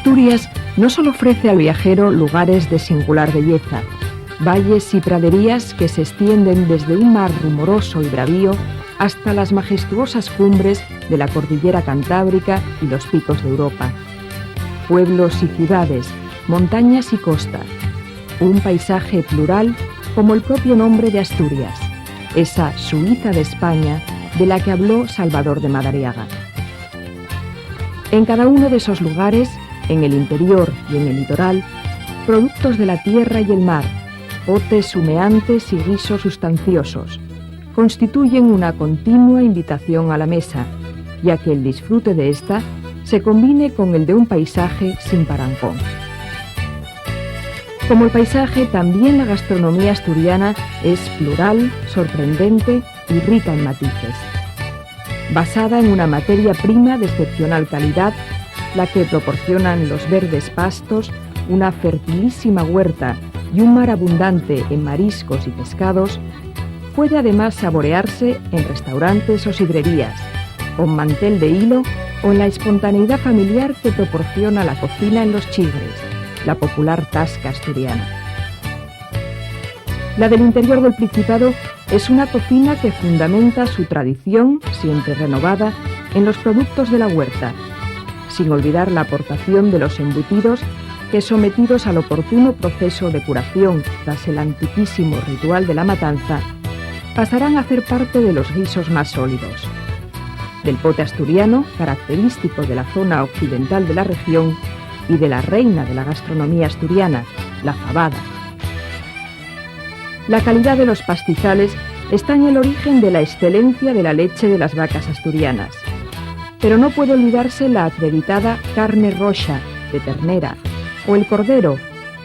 Asturias no solo ofrece al viajero lugares de singular belleza, valles y praderías que se extienden desde un mar rumoroso y bravío hasta las majestuosas cumbres de la cordillera cantábrica y los picos de Europa. Pueblos y ciudades, montañas y costa, un paisaje plural como el propio nombre de Asturias, esa Suiza de España de la que habló Salvador de Madariaga. En cada uno de esos lugares, en el interior y en el litoral, productos de la tierra y el mar, potes humeantes y guisos sustanciosos, constituyen una continua invitación a la mesa, ya que el disfrute de esta se combine con el de un paisaje sin parangón. Como el paisaje, también la gastronomía asturiana es plural, sorprendente y rica en matices. Basada en una materia prima de excepcional calidad, la que proporcionan los verdes pastos, una fertilísima huerta y un mar abundante en mariscos y pescados, puede además saborearse en restaurantes o sidrerías, con mantel de hilo o en la espontaneidad familiar que proporciona la cocina en los Chigres, la popular tasca asturiana. La del interior del Principado es una cocina que fundamenta su tradición, siempre renovada, en los productos de la huerta, sin olvidar la aportación de los embutidos que, sometidos al oportuno proceso de curación tras el antiquísimo ritual de la matanza, pasarán a ser parte de los guisos más sólidos. Del pote asturiano, característico de la zona occidental de la región, y de la reina de la gastronomía asturiana, la fabada. La calidad de los pastizales está en el origen de la excelencia de la leche de las vacas asturianas, pero no puede olvidarse la acreditada carne roja de ternera o el cordero,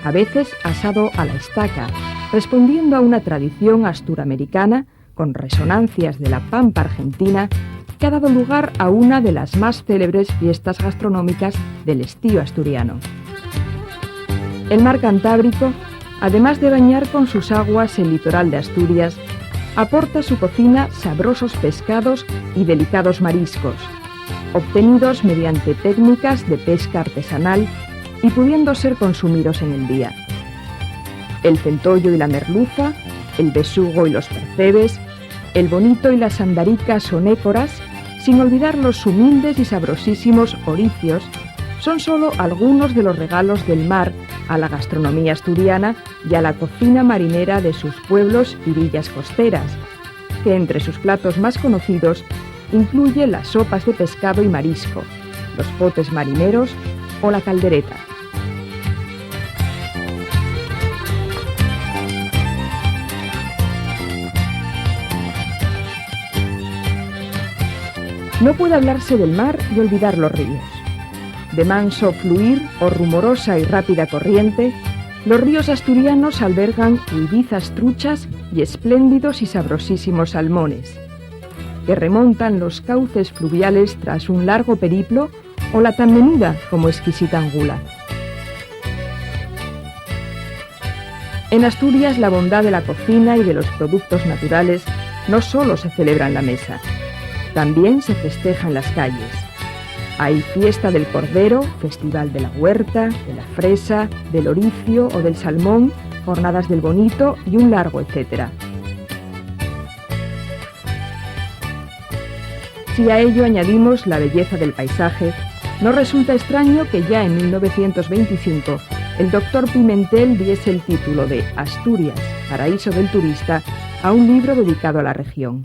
a veces asado a la estaca, respondiendo a una tradición asturamericana con resonancias de la pampa argentina que ha dado lugar a una de las más célebres fiestas gastronómicas del estío asturiano. El mar Cantábrico, además de bañar con sus aguas el litoral de Asturias, aporta a su cocina sabrosos pescados y delicados mariscos, obtenidos mediante técnicas de pesca artesanal y pudiendo ser consumidos en el día. El centollo y la merluza, el besugo y los percebes, el bonito y las andaricas sonécoras, sin olvidar los humildes y sabrosísimos oricios, son solo algunos de los regalos del mar a la gastronomía asturiana y a la cocina marinera de sus pueblos y villas costeras, que entre sus platos más conocidos incluye las sopas de pescado y marisco, los potes marineros o la caldereta. No puede hablarse del mar y olvidar los ríos. De manso fluir o rumorosa y rápida corriente, los ríos asturianos albergan huidizas truchas y espléndidos y sabrosísimos salmones, que remontan los cauces fluviales tras un largo periplo, o la tan menuda como exquisita angula. En Asturias, la bondad de la cocina y de los productos naturales no solo se celebra en la mesa, también se festeja en las calles. Hay fiesta del cordero, festival de la huerta, de la fresa, del oricio o del salmón, jornadas del bonito y un largo etcétera. Si a ello añadimos la belleza del paisaje, no resulta extraño que ya en 1925 el doctor Pimentel diese el título de Asturias, paraíso del turista, a un libro dedicado a la región.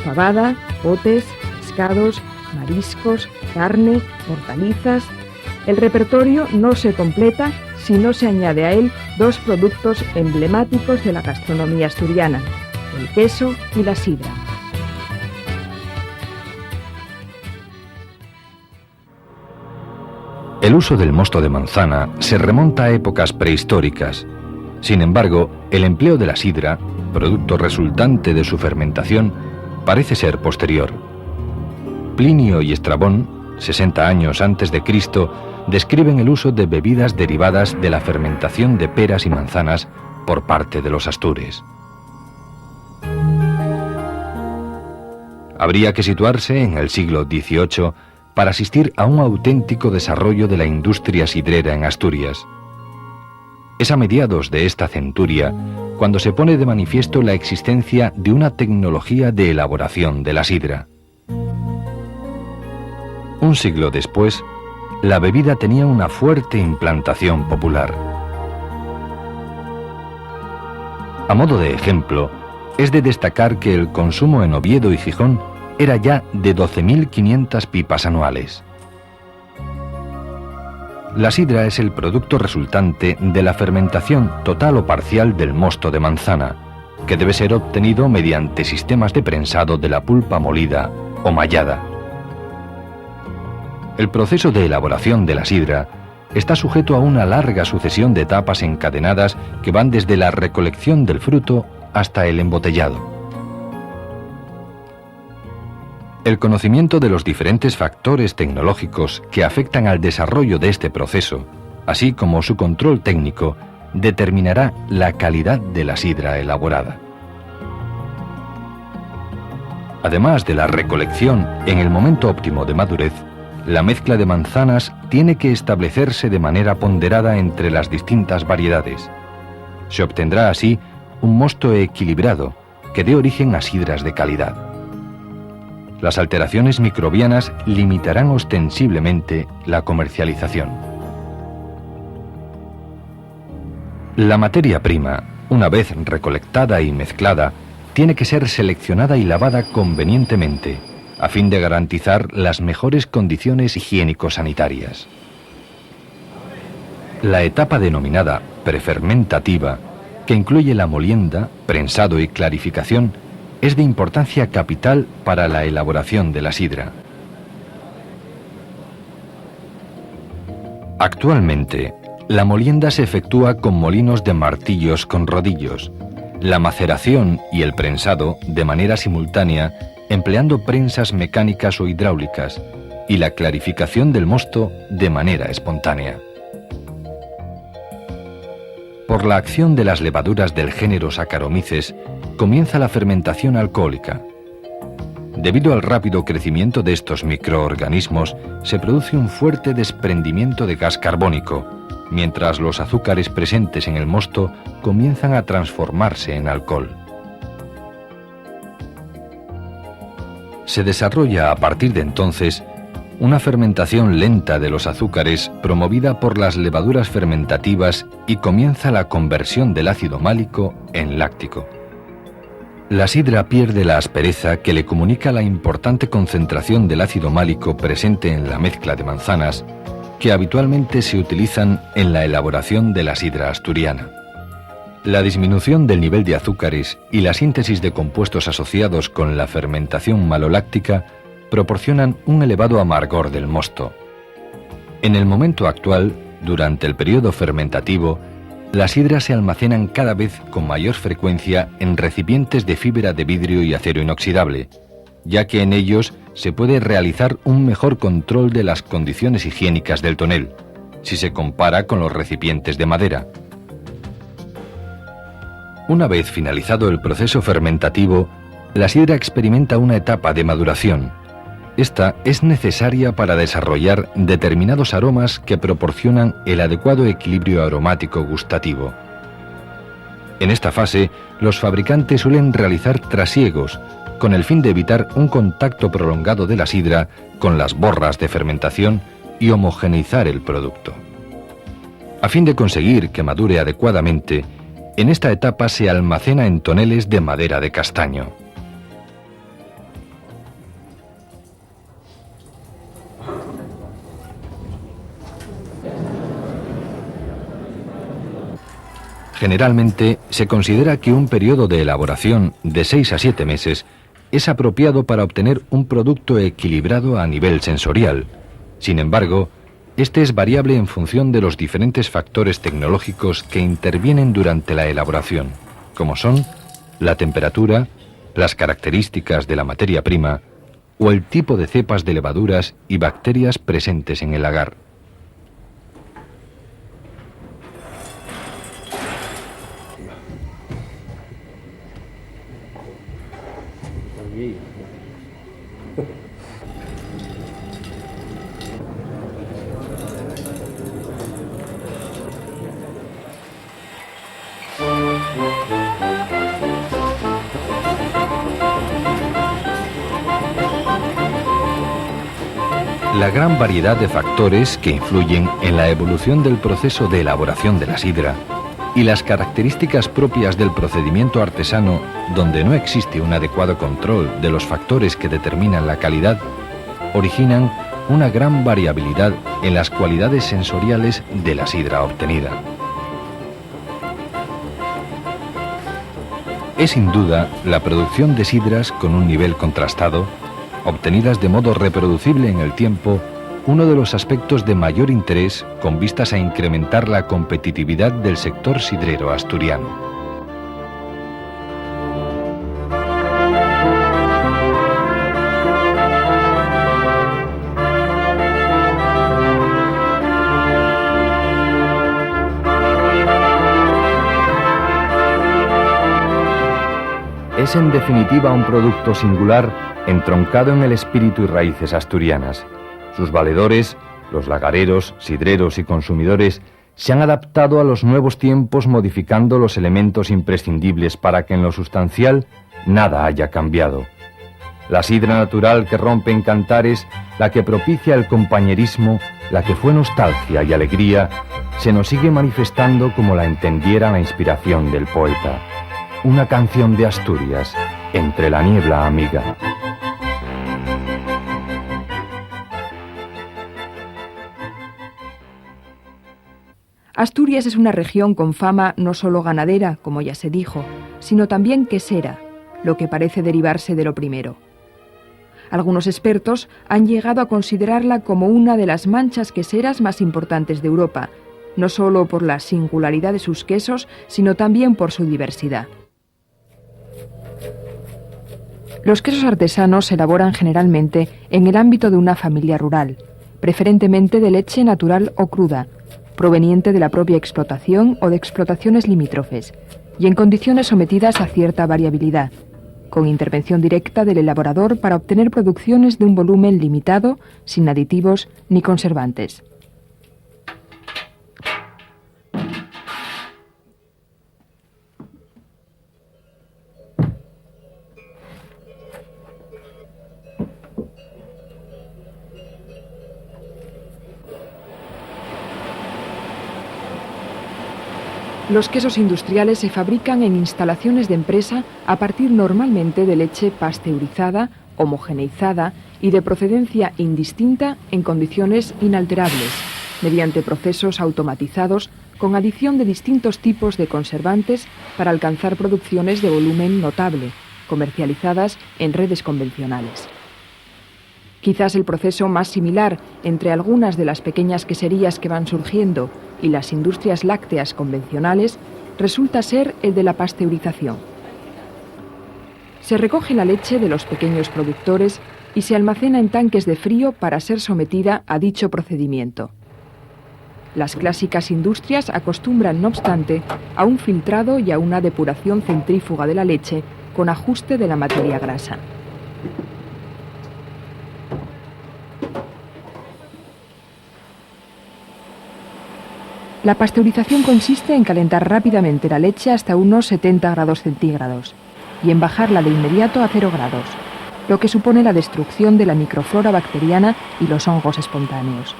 Fabada, potes, pescados, mariscos, carne, hortalizas. El repertorio no se completa si no se añade a él dos productos emblemáticos de la gastronomía asturiana, el queso y la sidra. El uso del mosto de manzana se remonta a épocas prehistóricas. Sin embargo, el empleo de la sidra, producto resultante de su fermentación, parece ser posterior. Plinio y Estrabón, 60 años antes de Cristo, describen el uso de bebidas derivadas de la fermentación de peras y manzanas por parte de los astures. Habría que situarse en el siglo XVIII, para asistir a un auténtico desarrollo de la industria sidrera en Asturias. Es a mediados de esta centuria cuando se pone de manifiesto la existencia de una tecnología de elaboración de la sidra. Un siglo después, la bebida tenía una fuerte implantación popular. A modo de ejemplo, es de destacar que el consumo en Oviedo y Gijón era ya de 12.500 pipas anuales. La sidra es el producto resultante de la fermentación total o parcial del mosto de manzana, que debe ser obtenido mediante sistemas de prensado de la pulpa molida o mallada. El proceso de elaboración de la sidra está sujeto a una larga sucesión de etapas encadenadas que van desde la recolección del fruto hasta el embotellado. El conocimiento de los diferentes factores tecnológicos que afectan al desarrollo de este proceso, así como su control técnico, determinará la calidad de la sidra elaborada. Además de la recolección en el momento óptimo de madurez, la mezcla de manzanas tiene que establecerse de manera ponderada entre las distintas variedades. Se obtendrá así un mosto equilibrado que dé origen a sidras de calidad. Las alteraciones microbianas limitarán ostensiblemente la comercialización. La materia prima, una vez recolectada y mezclada, tiene que ser seleccionada y lavada convenientemente, a fin de garantizar las mejores condiciones higiénico-sanitarias. La etapa denominada prefermentativa, que incluye la molienda, prensado y clarificación, es de importancia capital para la elaboración de la sidra. Actualmente, la molienda se efectúa con molinos de martillos con rodillos, la maceración y el prensado de manera simultánea empleando prensas mecánicas o hidráulicas y la clarificación del mosto de manera espontánea. Por la acción de las levaduras del género Saccharomyces, comienza la fermentación alcohólica. Debido al rápido crecimiento de estos microorganismos, se produce un fuerte desprendimiento de gas carbónico, mientras los azúcares presentes en el mosto comienzan a transformarse en alcohol. Se desarrolla a partir de entonces una fermentación lenta de los azúcares promovida por las levaduras fermentativas y comienza la conversión del ácido málico en láctico. La sidra pierde la aspereza que le comunica la importante concentración del ácido málico presente en la mezcla de manzanas que habitualmente se utilizan en la elaboración de la sidra asturiana. La disminución del nivel de azúcares y la síntesis de compuestos asociados con la fermentación maloláctica proporcionan un elevado amargor del mosto. En el momento actual, durante el periodo fermentativo, las sidras se almacenan cada vez con mayor frecuencia en recipientes de fibra de vidrio y acero inoxidable, ya que en ellos se puede realizar un mejor control de las condiciones higiénicas del tonel, si se compara con los recipientes de madera. Una vez finalizado el proceso fermentativo, la sidra experimenta una etapa de maduración. Esta es necesaria para desarrollar determinados aromas que proporcionan el adecuado equilibrio aromático gustativo. En esta fase, los fabricantes suelen realizar trasiegos, con el fin de evitar un contacto prolongado de la sidra con las borras de fermentación y homogeneizar el producto. A fin de conseguir que madure adecuadamente, en esta etapa se almacena en toneles de madera de castaño. Generalmente se considera que un periodo de elaboración de 6 a 7 meses es apropiado para obtener un producto equilibrado a nivel sensorial. Sin embargo, este es variable en función de los diferentes factores tecnológicos que intervienen durante la elaboración, como son la temperatura, las características de la materia prima o el tipo de cepas de levaduras y bacterias presentes en el agar. La gran variedad de factores que influyen en la evolución del proceso de elaboración de la sidra y las características propias del procedimiento artesano, donde no existe un adecuado control de los factores que determinan la calidad, originan una gran variabilidad en las cualidades sensoriales de la sidra obtenida. Es sin duda la producción de sidras con un nivel contrastado, obtenidas de modo reproducible en el tiempo, uno de los aspectos de mayor interés con vistas a incrementar la competitividad del sector sidrero asturiano. Es en definitiva un producto singular entroncado en el espíritu y raíces asturianas. Sus valedores, los lagareros, sidreros y consumidores, se han adaptado a los nuevos tiempos modificando los elementos imprescindibles para que en lo sustancial nada haya cambiado. La sidra natural que rompe en cantares, la que propicia el compañerismo, la que fue nostalgia y alegría, se nos sigue manifestando como la entendiera la inspiración del poeta. Una canción de Asturias, entre la niebla amiga. Asturias es una región con fama no solo ganadera, como ya se dijo, sino también quesera, lo que parece derivarse de lo primero. Algunos expertos han llegado a considerarla como una de las manchas queseras más importantes de Europa, no solo por la singularidad de sus quesos, sino también por su diversidad. Los quesos artesanos se elaboran generalmente en el ámbito de una familia rural, preferentemente de leche natural o cruda, proveniente de la propia explotación o de explotaciones limítrofes, y en condiciones sometidas a cierta variabilidad, con intervención directa del elaborador para obtener producciones de un volumen limitado, sin aditivos ni conservantes. Los quesos industriales se fabrican en instalaciones de empresa a partir normalmente de leche pasteurizada, homogeneizada y de procedencia indistinta en condiciones inalterables, mediante procesos automatizados con adición de distintos tipos de conservantes para alcanzar producciones de volumen notable, comercializadas en redes convencionales. Quizás el proceso más similar entre algunas de las pequeñas queserías que van surgiendo y las industrias lácteas convencionales resulta ser el de la pasteurización. Se recoge la leche de los pequeños productores y se almacena en tanques de frío para ser sometida a dicho procedimiento. Las clásicas industrias acostumbran, no obstante, a un filtrado y a una depuración centrífuga de la leche con ajuste de la materia grasa. La pasteurización consiste en calentar rápidamente la leche hasta unos 70 grados centígrados y en bajarla de inmediato a 0 grados, lo que supone la destrucción de la microflora bacteriana y los hongos espontáneos.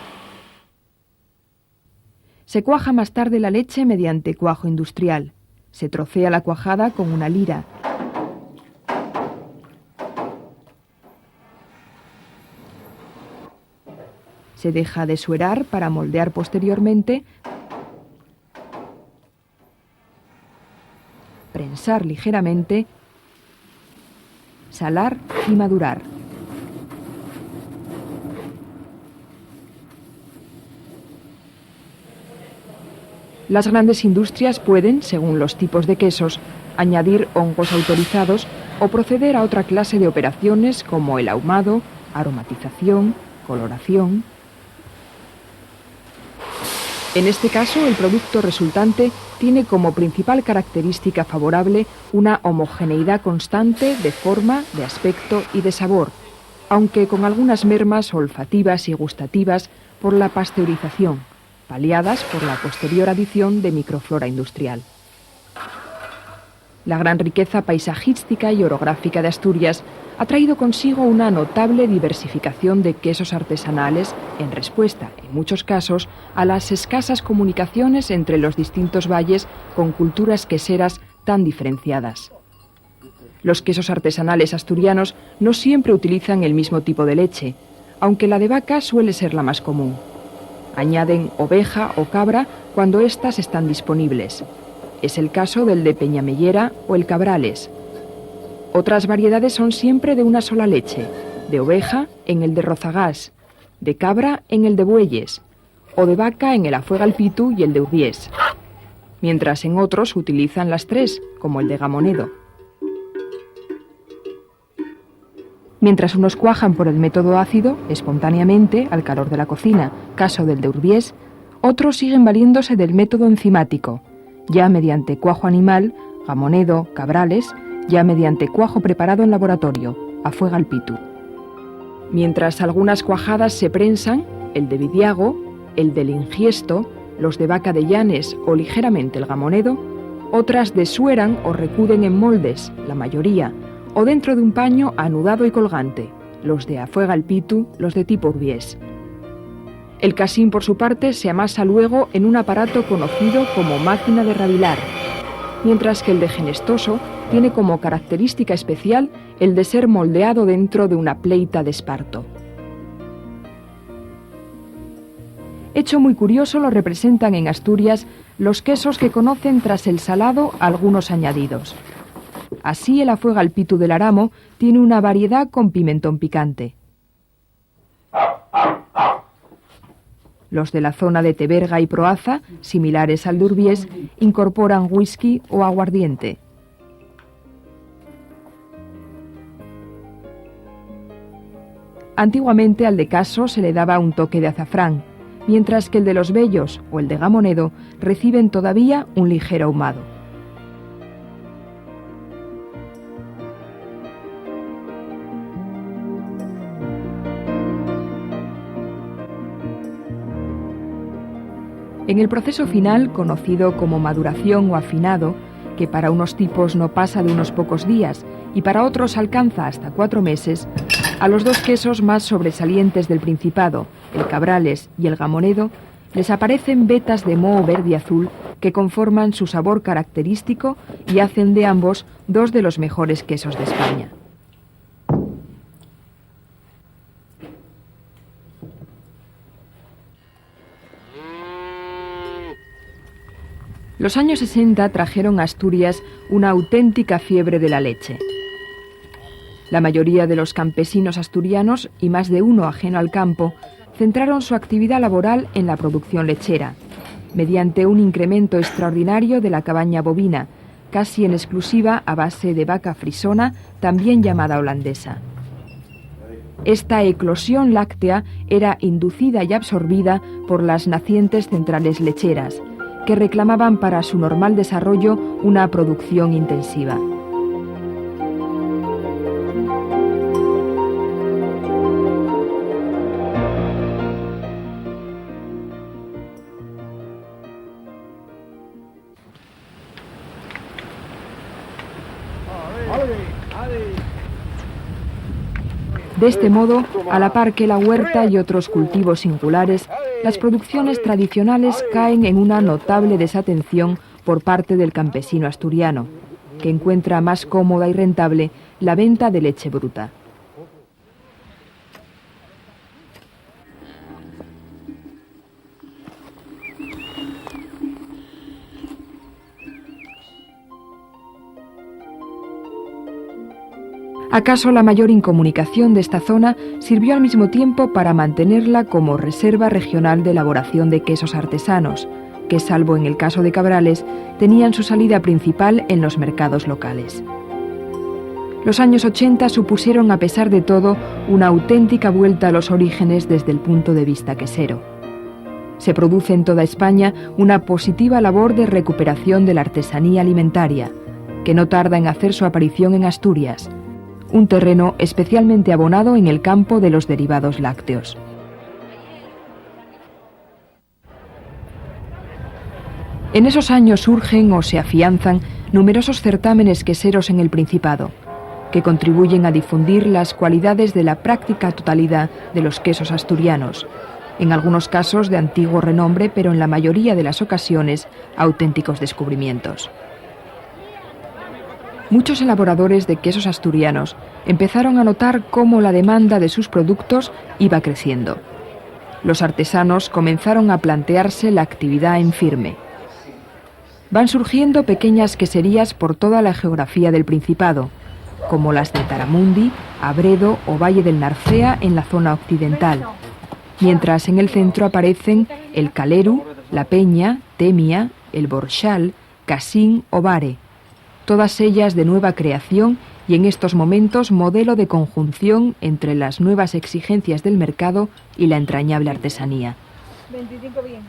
Se cuaja más tarde la leche mediante cuajo industrial. Se trocea la cuajada con una lira. Se deja desuerar para moldear posteriormente, prensar ligeramente, salar y madurar. Las grandes industrias pueden, según los tipos de quesos, añadir hongos autorizados o proceder a otra clase de operaciones como el ahumado, aromatización, coloración. En este caso, el producto resultante tiene como principal característica favorable una homogeneidad constante de forma, de aspecto y de sabor, aunque con algunas mermas olfativas y gustativas por la pasteurización, paliadas por la posterior adición de microflora industrial. La gran riqueza paisajística y orográfica de Asturias ha traído consigo una notable diversificación de quesos artesanales en respuesta, en muchos casos, a las escasas comunicaciones entre los distintos valles con culturas queseras tan diferenciadas. Los quesos artesanales asturianos no siempre utilizan el mismo tipo de leche, aunque la de vaca suele ser la más común. Añaden oveja o cabra cuando éstas están disponibles. Es el caso del de Peñamellera o el Cabrales. Otras variedades son siempre de una sola leche, de oveja en el de Rozagás, de cabra en el de Bueyes, o de vaca en el Afuegalpitu y el de Urbiés, mientras en otros utilizan las tres, como el de Gamonedo. Mientras unos cuajan por el método ácido, espontáneamente, al calor de la cocina, caso del de Urbiés, otros siguen valiéndose del método enzimático, ya mediante cuajo animal, Gamonedo, Cabrales, ya mediante cuajo preparado en laboratorio, Afuegalpitu. Mientras algunas cuajadas se prensan, el de Vidiago, el del Ingiesto, los de vaca de Llanes o ligeramente el Gamonedo, otras desueran o recuden en moldes, la mayoría, o dentro de un paño anudado y colgante, los de Afuegalpitu, los de tipo Urbiés. El casín, por su parte, se amasa luego en un aparato conocido como máquina de rabilar, mientras que el de Genestoso tiene como característica especial el de ser moldeado dentro de una pleita de esparto. Hecho muy curioso lo representan en Asturias los quesos que conocen tras el salado algunos añadidos. Así el Afuegalpitu del Aramo tiene una variedad con pimentón picante. Los de la zona de Teberga y Proaza, similares al de Urbiés, incorporan whisky o aguardiente. Antiguamente al de Caso se le daba un toque de azafrán, mientras que el de los Bellos o el de Gamonedo reciben todavía un ligero ahumado. En el proceso final, conocido como maduración o afinado, que para unos tipos no pasa de unos pocos días y para otros alcanza hasta 4 meses, a los dos quesos más sobresalientes del Principado, el Cabrales y el Gamonedo, les aparecen vetas de moho verde y azul que conforman su sabor característico y hacen de ambos dos de los mejores quesos de España. Los años 60 trajeron a Asturias una auténtica fiebre de la leche. La mayoría de los campesinos asturianos, y más de uno ajeno al campo, centraron su actividad laboral en la producción lechera, mediante un incremento extraordinario de la cabaña bovina, casi en exclusiva a base de vaca frisona, también llamada holandesa. Esta eclosión láctea era inducida y absorbida por las nacientes centrales lecheras, que reclamaban para su normal desarrollo una producción intensiva. De este modo, a la par que la huerta y otros cultivos singulares, las producciones tradicionales caen en una notable desatención por parte del campesino asturiano, que encuentra más cómoda y rentable la venta de leche bruta. ¿Acaso la mayor incomunicación de esta zona sirvió al mismo tiempo para mantenerla como reserva regional de elaboración de quesos artesanos, que, salvo en el caso de Cabrales, tenían su salida principal en los mercados locales? Los años 80 supusieron, a pesar de todo, una auténtica vuelta a los orígenes desde el punto de vista quesero. Se produce en toda España una positiva labor de recuperación de la artesanía alimentaria, que no tarda en hacer su aparición en Asturias, un terreno especialmente abonado en el campo de los derivados lácteos. En esos años surgen o se afianzan numerosos certámenes queseros en el Principado, que contribuyen a difundir las cualidades de la práctica totalidad de los quesos asturianos, en algunos casos de antiguo renombre, pero en la mayoría de las ocasiones auténticos descubrimientos. Muchos elaboradores de quesos asturianos empezaron a notar cómo la demanda de sus productos iba creciendo. Los artesanos comenzaron a plantearse la actividad en firme. Van surgiendo pequeñas queserías por toda la geografía del Principado, como las de Taramundi, Abredo o Valle del Narcea en la zona occidental, mientras en el centro aparecen el Caleru, La Peña, Temia, el Borxal, Casín o Vare, todas ellas de nueva creación y en estos momentos modelo de conjunción entre las nuevas exigencias del mercado y la entrañable artesanía. 25 bien.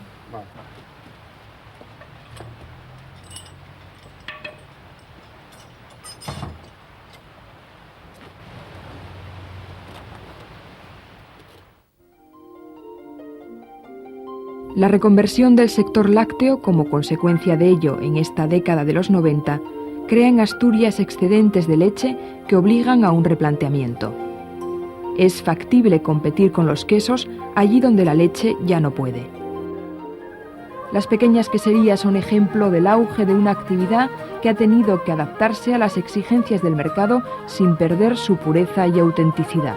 La reconversión del sector lácteo, como consecuencia de ello en esta década de los 90, crea en Asturias excedentes de leche que obligan a un replanteamiento. Es factible competir con los quesos allí donde la leche ya no puede. Las pequeñas queserías son ejemplo del auge de una actividad que ha tenido que adaptarse a las exigencias del mercado sin perder su pureza y autenticidad.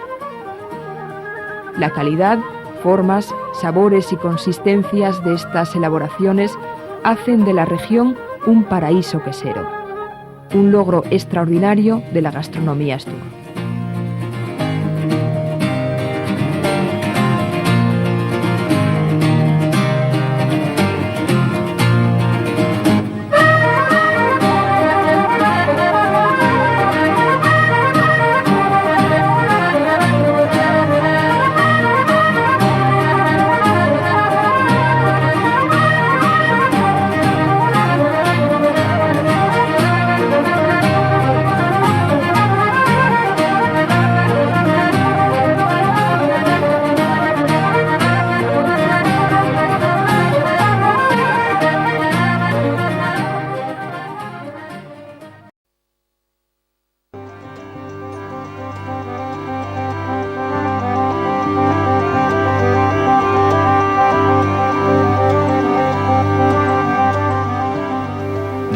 La calidad, formas, sabores y consistencias de estas elaboraciones hacen de la región un paraíso quesero, un logro extraordinario de la gastronomía astur.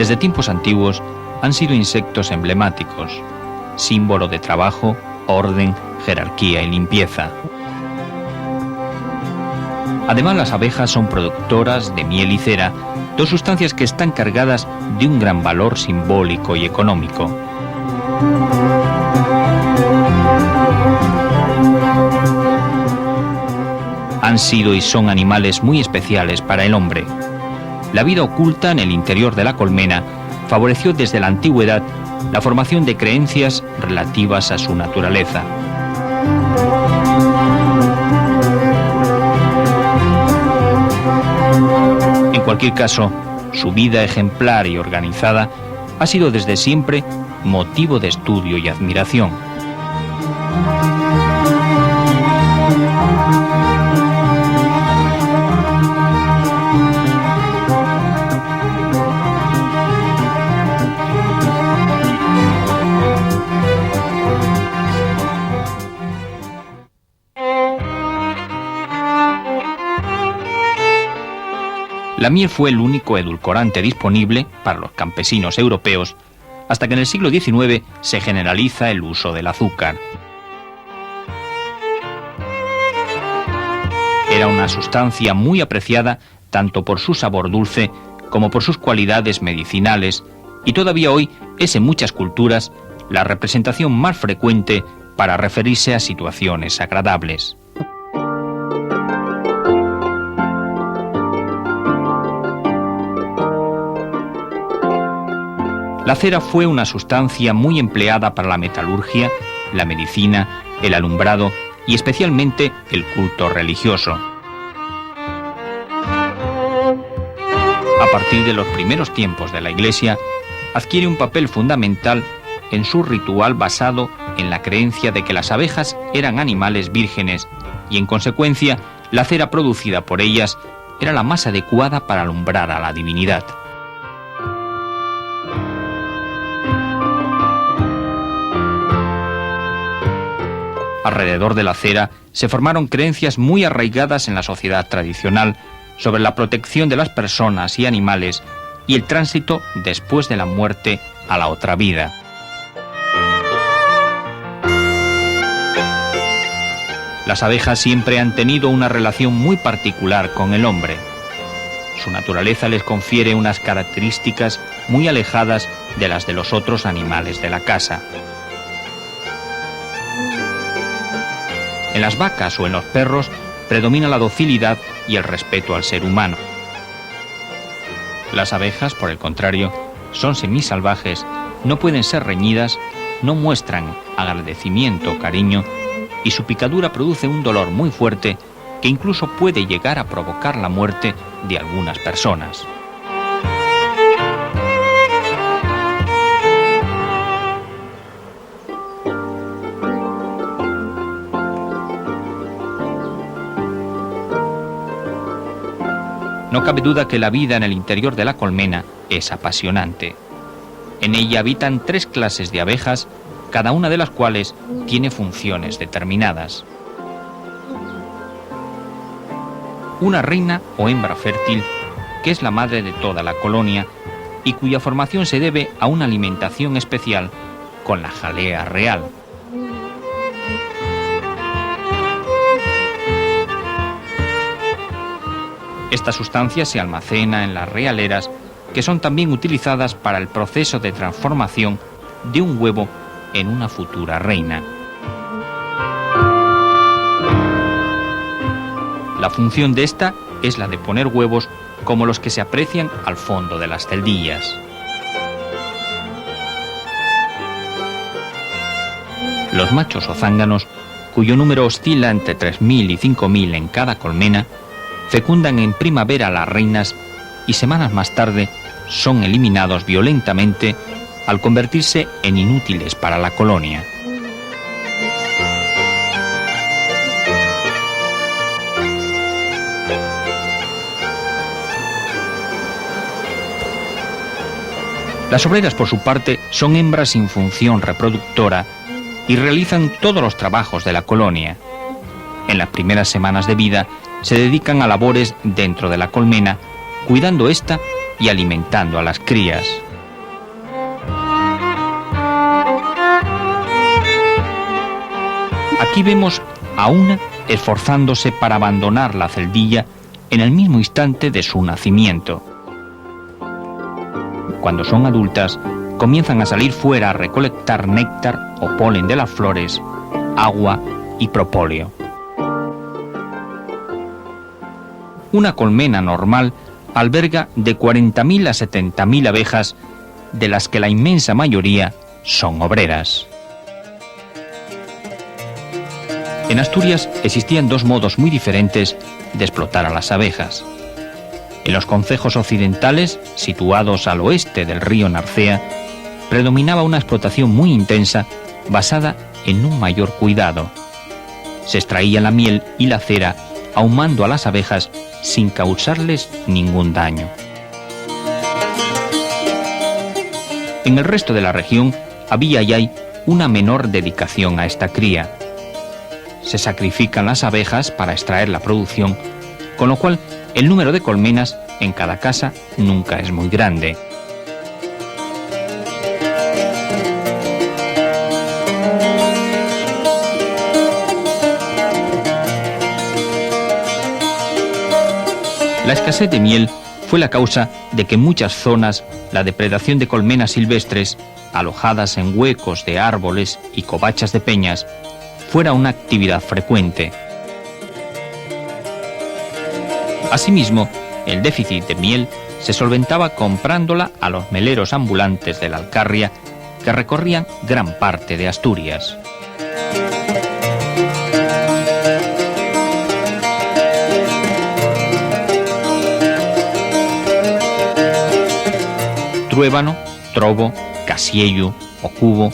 Desde tiempos antiguos han sido insectos emblemáticos, símbolo de trabajo, orden, jerarquía y limpieza. Además, las abejas son productoras de miel y cera, dos sustancias que están cargadas de un gran valor simbólico y económico. Han sido y son animales muy especiales para el hombre. La vida oculta en el interior de la colmena favoreció desde la antigüedad la formación de creencias relativas a su naturaleza. En cualquier caso, su vida ejemplar y organizada ha sido desde siempre motivo de estudio y admiración. La miel fue el único edulcorante disponible para los campesinos europeos hasta que en el siglo XIX se generaliza el uso del azúcar. Era una sustancia muy apreciada tanto por su sabor dulce como por sus cualidades medicinales y todavía hoy es en muchas culturas la representación más frecuente para referirse a situaciones agradables. La cera fue una sustancia muy empleada para la metalurgia, la medicina, el alumbrado y especialmente el culto religioso. A partir de los primeros tiempos de la Iglesia, adquiere un papel fundamental en su ritual basado en la creencia de que las abejas eran animales vírgenes y, en consecuencia, la cera producida por ellas era la más adecuada para alumbrar a la divinidad. Alrededor de la cera se formaron creencias muy arraigadas en la sociedad tradicional sobre la protección de las personas y animales y el tránsito después de la muerte a la otra vida. Las abejas siempre han tenido una relación muy particular con el hombre. Su naturaleza les confiere unas características muy alejadas de las de los otros animales de la casa. En las vacas o en los perros predomina la docilidad y el respeto al ser humano. Las abejas, por el contrario, son semisalvajes, no pueden ser reñidas, no muestran agradecimiento o cariño, y su picadura produce un dolor muy fuerte que incluso puede llegar a provocar la muerte de algunas personas. No cabe duda que la vida en el interior de la colmena es apasionante. En ella habitan 3 clases de abejas, cada una de las cuales tiene funciones determinadas. Una reina o hembra fértil, que es la madre de toda la colonia y cuya formación se debe a una alimentación especial con la jalea real. Esta sustancia se almacena en las realeras, que son también utilizadas para el proceso de transformación de un huevo en una futura reina. La función de esta es la de poner huevos como los que se aprecian al fondo de las celdillas. Los machos o zánganos, cuyo número oscila entre 3.000 y 5.000 en cada colmena, fecundan en primavera las reinas y semanas más tarde son eliminados violentamente al convertirse en inútiles para la colonia. Las obreras, por su parte, son hembras sin función reproductora y realizan todos los trabajos de la colonia. En las primeras semanas de vida se dedican a labores dentro de la colmena, cuidando esta y alimentando a las crías. Aquí vemos a una esforzándose para abandonar la celdilla en el mismo instante de su nacimiento. Cuando son adultas, comienzan a salir fuera a recolectar néctar o polen de las flores, agua y propóleo. Una colmena normal alberga de 40.000 a 70.000 abejas, de las que la inmensa mayoría son obreras. En Asturias existían 2 modos muy diferentes de explotar a las abejas. En los concejos occidentales, situados al oeste del río Narcea, predominaba una explotación muy intensa basada en un mayor cuidado. Se extraía la miel y la cera ahumando a las abejas sin causarles ningún daño. En el resto de la región había y hay una menor dedicación a esta cría. Se sacrifican las abejas para extraer la producción, con lo cual el número de colmenas en cada casa nunca es muy grande. La escasez de miel fue la causa de que en muchas zonas la depredación de colmenas silvestres, alojadas en huecos de árboles y covachas de peñas, fuera una actividad frecuente. Asimismo, el déficit de miel se solventaba comprándola a los meleros ambulantes de la Alcarria, que recorrían gran parte de Asturias. Truébano, trobo, casiello o cubo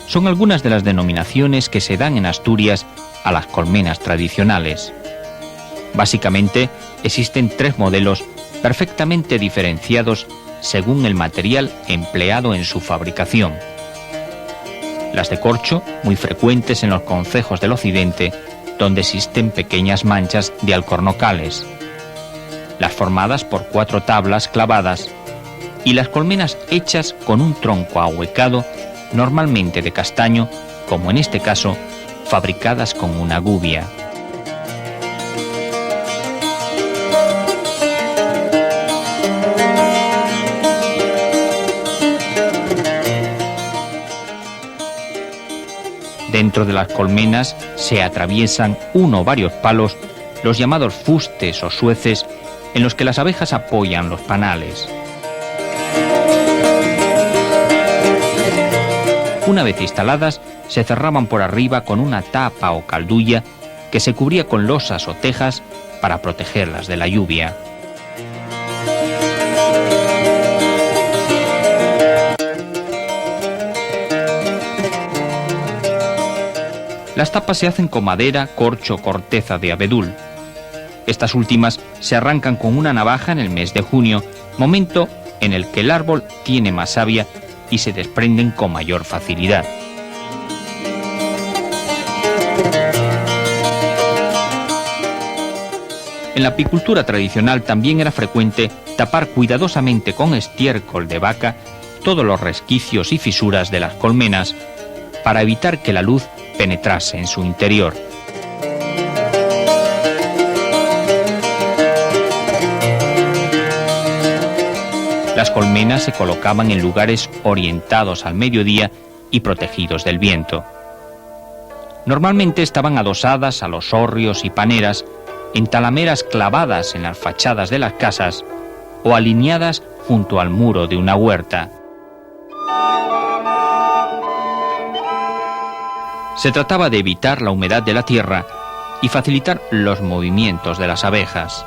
son algunas de las denominaciones que se dan en Asturias a las colmenas tradicionales. Básicamente, existen 3 modelos perfectamente diferenciados según el material empleado en su fabricación. Las de corcho, muy frecuentes en los concejos del occidente, donde existen pequeñas manchas de alcornocales. Las formadas por 4 tablas clavadas y las colmenas hechas con un tronco ahuecado, normalmente de castaño, como en este caso, fabricadas con una gubia. Dentro de las colmenas se atraviesan uno o varios palos, los llamados fustes o sueces, en los que las abejas apoyan los panales. Una vez instaladas, se cerraban por arriba con una tapa o caldulla que se cubría con losas o tejas para protegerlas de la lluvia. Las tapas se hacen con madera, corcho o corteza de abedul. Estas últimas se arrancan con una navaja en el mes de junio, momento en el que el árbol tiene más savia y se desprenden con mayor facilidad. En la apicultura tradicional también era frecuente tapar cuidadosamente con estiércol de vaca todos los resquicios y fisuras de las colmenas para evitar que la luz penetrase en su interior. Las colmenas se colocaban en lugares orientados al mediodía y protegidos del viento. Normalmente estaban adosadas a los hórreos y paneras, en talameras clavadas en las fachadas de las casas o alineadas junto al muro de una huerta. Se trataba de evitar la humedad de la tierra y facilitar los movimientos de las abejas.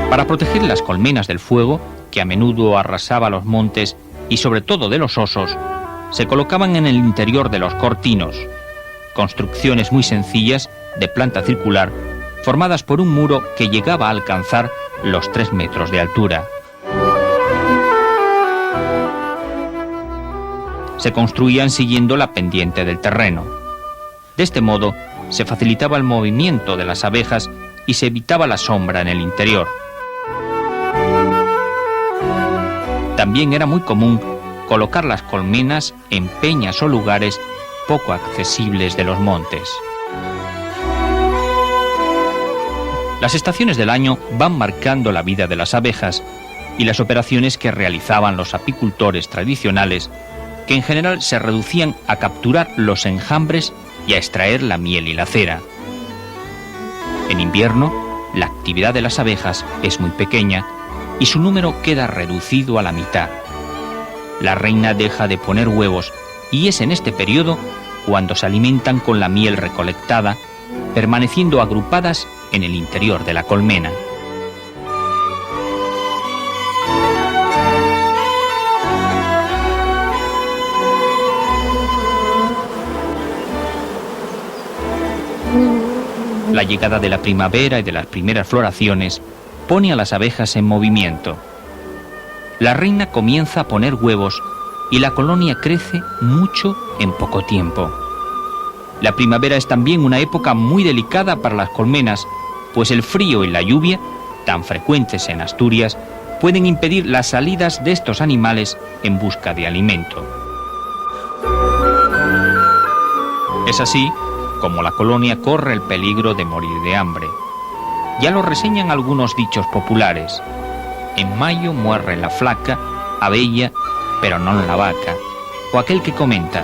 Para proteger las colmenas del fuego, que a menudo arrasaba los montes y sobre todo de los osos, se colocaban en el interior de los cortinos, construcciones muy sencillas de planta circular, formadas por un muro que llegaba a alcanzar los 3 metros de altura. Se construían siguiendo la pendiente del terreno. De este modo, se facilitaba el movimiento de las abejas y se evitaba la sombra en el interior. También era muy común colocar las colmenas en peñas o lugares poco accesibles de los montes. Las estaciones del año van marcando la vida de las abejas y las operaciones que realizaban los apicultores tradicionales, que en general se reducían a capturar los enjambres y a extraer la miel y la cera. En invierno, la actividad de las abejas es muy pequeña y su número queda reducido a la mitad. La reina deja de poner huevos y es en este periodo cuando se alimentan con la miel recolectada, permaneciendo agrupadas en el interior de la colmena. La llegada de la primavera y de las primeras floraciones pone a las abejas en movimiento. La reina comienza a poner huevos y la colonia crece mucho en poco tiempo. La primavera es también una época muy delicada para las colmenas, pues el frío y la lluvia, tan frecuentes en Asturias, pueden impedir las salidas de estos animales en busca de alimento. Es así como la colonia corre el peligro de morir de hambre. Ya lo reseñan algunos dichos populares. En mayo muere la flaca, abella, pero non la vaca. O aquel que comenta,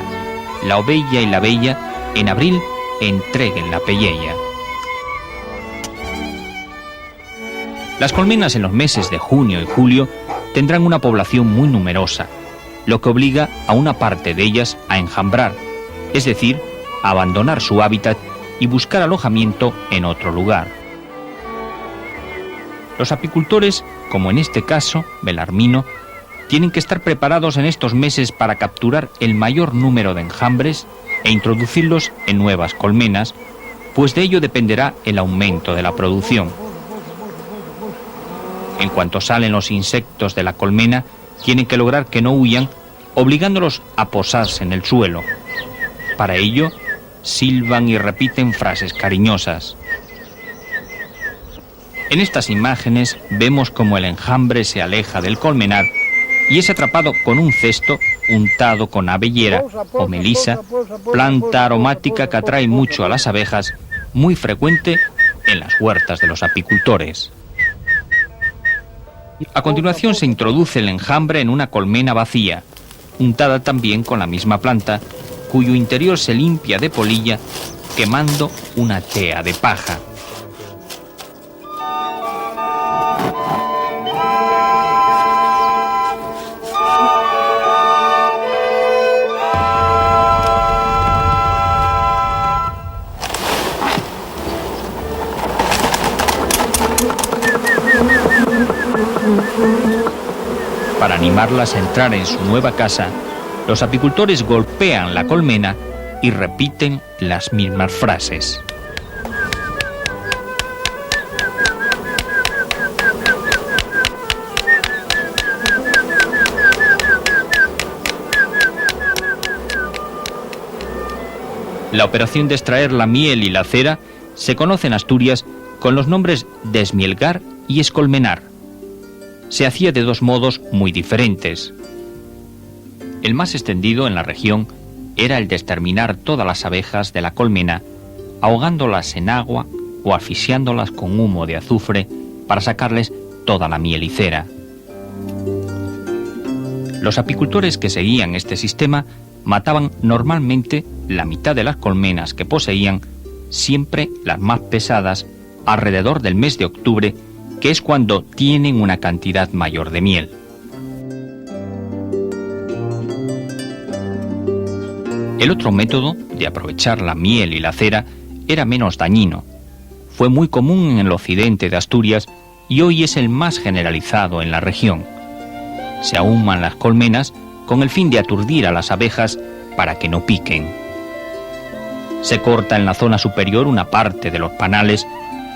la ovella y la bella, en abril entreguen la pelleya. Las colmenas en los meses de junio y julio tendrán una población muy numerosa, lo que obliga a una parte de ellas a enjambrar, es decir, a abandonar su hábitat y buscar alojamiento en otro lugar. Los apicultores, como en este caso, Belarmino, tienen que estar preparados en estos meses para capturar el mayor número de enjambres e introducirlos en nuevas colmenas, pues de ello dependerá el aumento de la producción. En cuanto salen los insectos de la colmena, tienen que lograr que no huyan, obligándolos a posarse en el suelo. Para ello, silban y repiten frases cariñosas. En estas imágenes vemos cómo el enjambre se aleja del colmenar y es atrapado con un cesto untado con abellera o melisa, planta aromática que atrae mucho a las abejas, muy frecuente en las huertas de los apicultores. A continuación se introduce el enjambre en una colmena vacía, untada también con la misma planta, cuyo interior se limpia de polilla quemando una tea de paja. Para animarlas a entrar en su nueva casa, los apicultores golpean la colmena y repiten las mismas frases. La operación de extraer la miel y la cera se conoce en Asturias con los nombres de esmielgar y escolmenar. Se hacía de dos modos muy diferentes. El más extendido en la región era el de exterminar todas las abejas de la colmena, ahogándolas en agua o asfixiándolas con humo de azufre para sacarles toda la miel y cera. Los apicultores que seguían este sistema mataban normalmente la mitad de las colmenas que poseían, siempre las más pesadas, alrededor del mes de octubre, que es cuando tienen una cantidad mayor de miel. El otro método de aprovechar la miel y la cera era menos dañino. Fue muy común en el occidente de Asturias y hoy es el más generalizado en la región. Se ahuman las colmenas con el fin de aturdir a las abejas para que no piquen. Se corta en la zona superior una parte de los panales,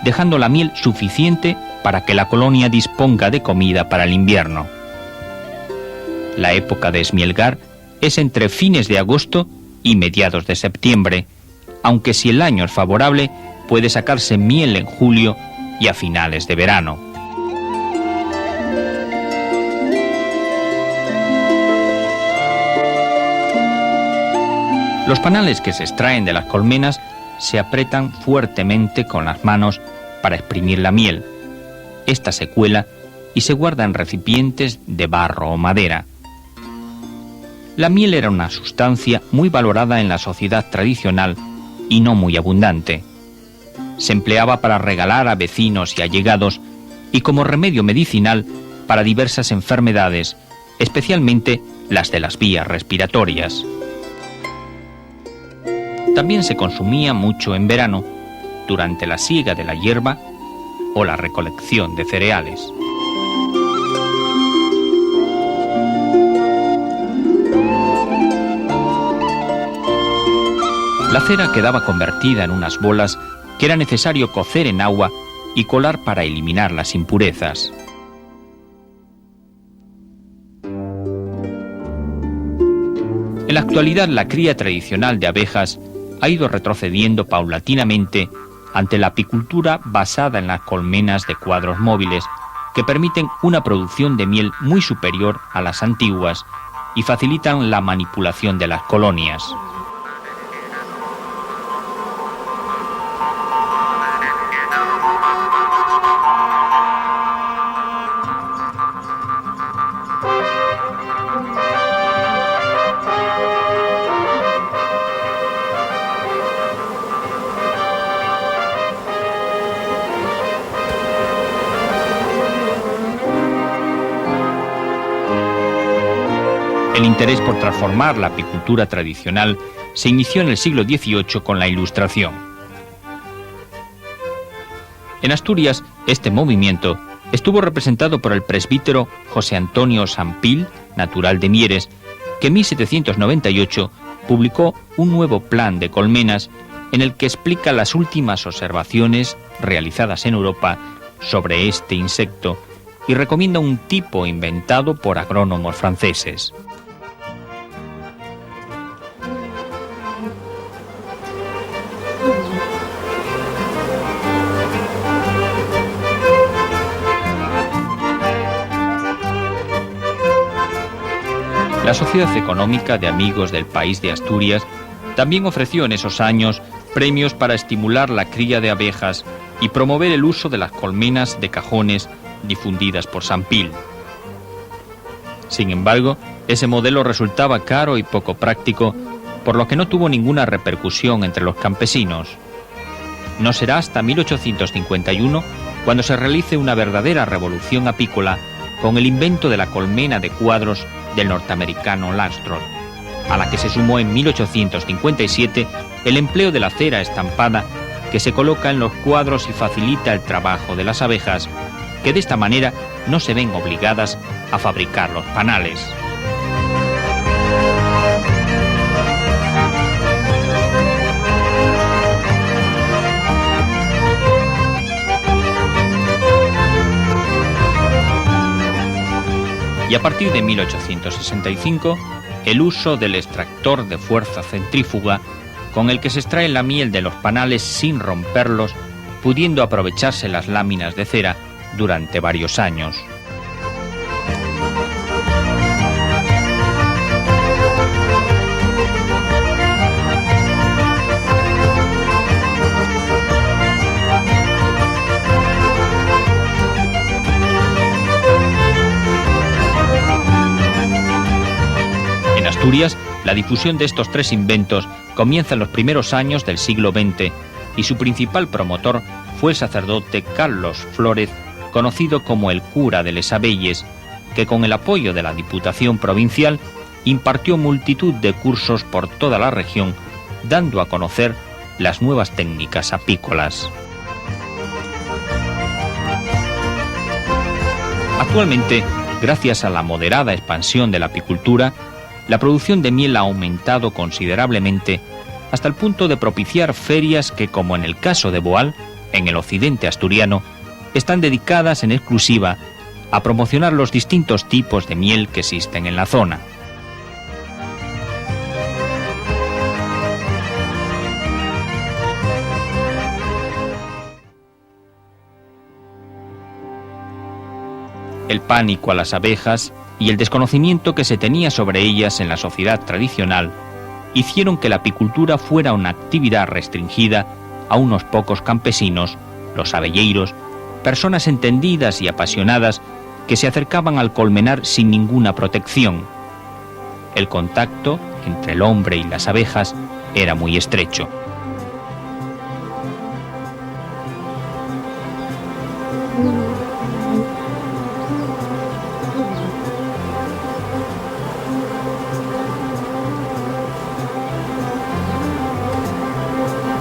dejando la miel suficiente para que la colonia disponga de comida para el invierno. La época de esmielgar es entre fines de agosto y mediados de septiembre, aunque si el año es favorable, puede sacarse miel en julio y a finales de verano. Los panales que se extraen de las colmenas se apretan fuertemente con las manos para exprimir la miel. Esta se cuela y se guarda en recipientes de barro o madera. La miel era una sustancia muy valorada en la sociedad tradicional y no muy abundante. Se empleaba para regalar a vecinos y allegados y como remedio medicinal para diversas enfermedades, especialmente las de las vías respiratorias. También se consumía mucho en verano, durante la siega de la hierba o la recolección de cereales. La cera quedaba convertida en unas bolas que era necesario cocer en agua y colar para eliminar las impurezas. En la actualidad, la cría tradicional de abejas ha ido retrocediendo paulatinamente ante la apicultura basada en las colmenas de cuadros móviles, que permiten una producción de miel muy superior a las antiguas y facilitan la manipulación de las colonias. El interés por transformar la apicultura tradicional se inició en el siglo XVIII con la Ilustración. En Asturias, este movimiento estuvo representado por el presbítero José Antonio Sampil, natural de Mieres, que en 1798 publicó un nuevo plan de colmenas en el que explica las últimas observaciones realizadas en Europa sobre este insecto y recomienda un tipo inventado por agrónomos franceses. La Sociedad Económica de Amigos del País de Asturias también ofreció en esos años premios para estimular la cría de abejas y promover el uso de las colmenas de cajones difundidas por Sampil. Sin embargo, ese modelo resultaba caro y poco práctico, por lo que no tuvo ninguna repercusión entre los campesinos. No será hasta 1851 cuando se realice una verdadera revolución apícola con el invento de la colmena de cuadros del norteamericano Langstroth, a la que se sumó en 1857 el empleo de la cera estampada que se coloca en los cuadros y facilita el trabajo de las abejas, que de esta manera no se ven obligadas a fabricar los panales. Y a partir de 1865, el uso del extractor de fuerza centrífuga, con el que se extrae la miel de los panales sin romperlos, pudiendo aprovecharse las láminas de cera durante varios años. En Asturias, la difusión de estos tres inventos comienza en los primeros años del siglo XX y su principal promotor fue el sacerdote Carlos Flórez, conocido como el cura de Les Abelles, que con el apoyo de la Diputación Provincial impartió multitud de cursos por toda la región, dando a conocer las nuevas técnicas apícolas. Actualmente, gracias a la moderada expansión de la apicultura, la producción de miel ha aumentado considerablemente hasta el punto de propiciar ferias que, como en el caso de Boal, en el occidente asturiano, están dedicadas en exclusiva a promocionar los distintos tipos de miel que existen en la zona. El pánico a las abejas y el desconocimiento que se tenía sobre ellas en la sociedad tradicional hicieron que la apicultura fuera una actividad restringida a unos pocos campesinos, los abelleiros, personas entendidas y apasionadas que se acercaban al colmenar sin ninguna protección. El contacto entre el hombre y las abejas era muy estrecho.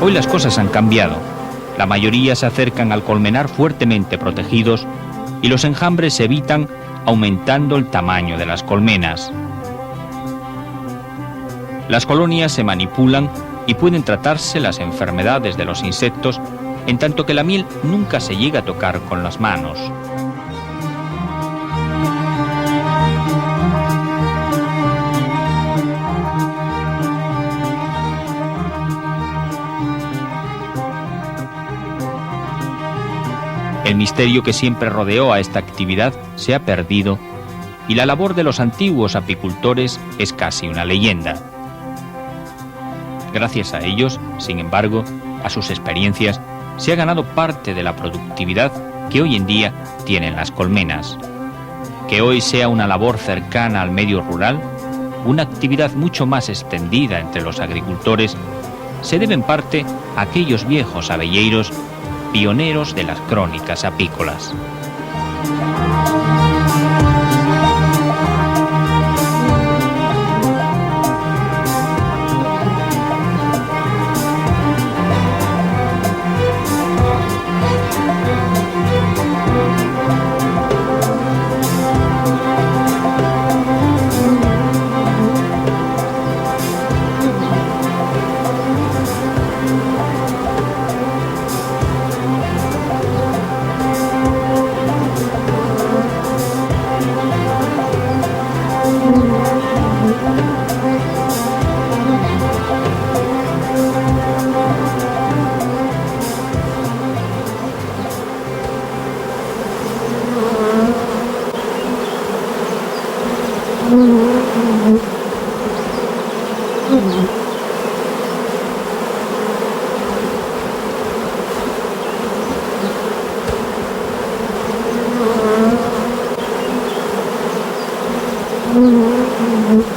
Hoy las cosas han cambiado. La mayoría se acercan al colmenar fuertemente protegidos y los enjambres se evitan aumentando el tamaño de las colmenas. Las colonias se manipulan y pueden tratarse las enfermedades de los insectos, en tanto que la miel nunca se llega a tocar con las manos. El misterio que siempre rodeó a esta actividad se ha perdido y la labor de los antiguos apicultores es casi una leyenda. Gracias a ellos, sin embargo, a sus experiencias, se ha ganado parte de la productividad que hoy en día tienen las colmenas. Que hoy sea una labor cercana al medio rural, una actividad mucho más extendida entre los agricultores, se debe en parte a aquellos viejos abelleiros pioneros de las crónicas apícolas. Mm-hmm.